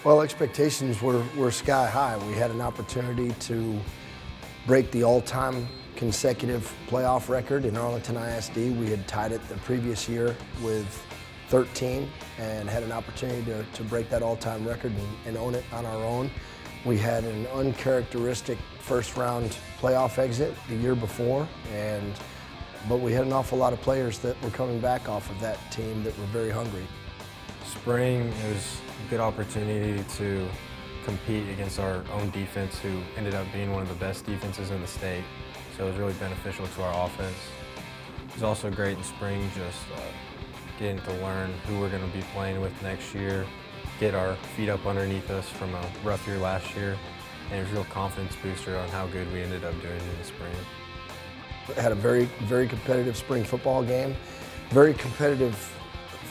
Well, expectations were sky high. We had an opportunity to break the all-time consecutive playoff record in Arlington ISD. We had tied it the previous year with 13 and had an opportunity to break that all-time record and own it on our own. We had an uncharacteristic first-round playoff exit the year before, but we had an awful lot of players that were coming back off of that team that were very hungry. Spring, it was a good opportunity to compete against our own defense, who ended up being one of the best defenses in the state. So it was really beneficial to our offense. It was also great in spring just getting to learn who we're going to be playing with next year, get our feet up underneath us from a rough year last year, and it was a real confidence booster on how good we ended up doing in the spring. Had a very, very competitive spring football game, very competitive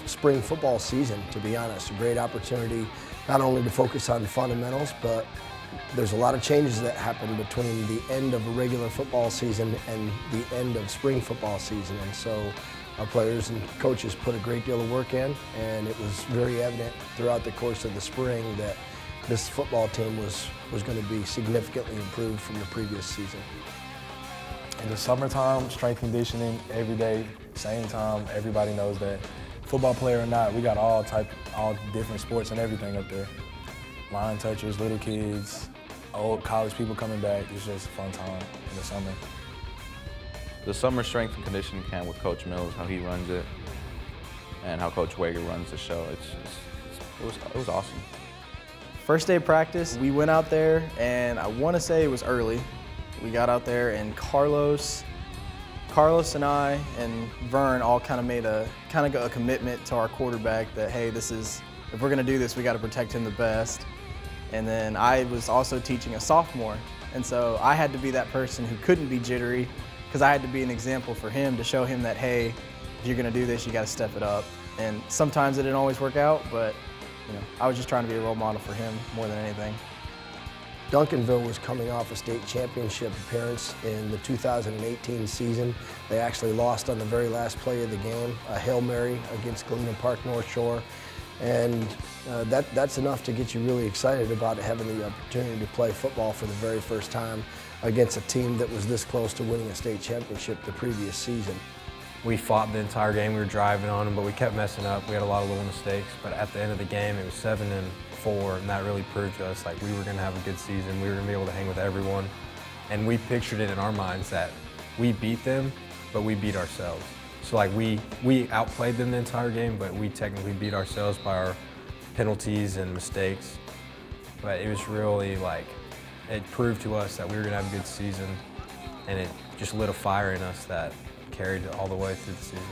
spring football season, to be honest. A great opportunity not only to focus on fundamentals, but there's a lot of changes that happen between the end of a regular football season and the end of spring football season. And so our players and coaches put a great deal of work in, and it was very evident throughout the course of the spring that this football team was going to be significantly improved from the previous season. In the summertime, strength conditioning every day, same time. Everybody knows that, football player or not, we got all different sports and everything up there. Line touchers, little kids, old college people coming back. It's just a fun time in the summer. The summer strength and conditioning camp with Coach Mills, how he runs it, and how Coach Wager runs the show, it was awesome. First day of practice, we went out there, and I want to say it was early. We got out there, and Carlos and I and Vern all kind of made a commitment to our quarterback that, hey, if we're going to do this, we got to protect him the best. And then I was also teaching a sophomore, and so I had to be that person who couldn't be jittery, because I had to be an example for him to show him that, hey, if you're going to do this, you got to step it up. And sometimes it didn't always work out, but I was just trying to be a role model for him more than anything. Duncanville was coming off a state championship appearance in the 2018 season. They actually lost on the very last play of the game, a Hail Mary against Galena Park North Shore. And that's enough to get you really excited about having the opportunity to play football for the very first time against a team that was this close to winning a state championship the previous season. We fought the entire game. We were driving on them, but we kept messing up. We had a lot of little mistakes, but at the end of the game, it was 7-4, and that really proved to us like we were going to have a good season. We were going to be able to hang with everyone, and we pictured it in our minds that we beat them, but we beat ourselves. So like we outplayed them the entire game, but we technically beat ourselves by our penalties and mistakes. But it was really it proved to us that we were going to have a good season, and it just lit a fire in us that carried all the way through the season.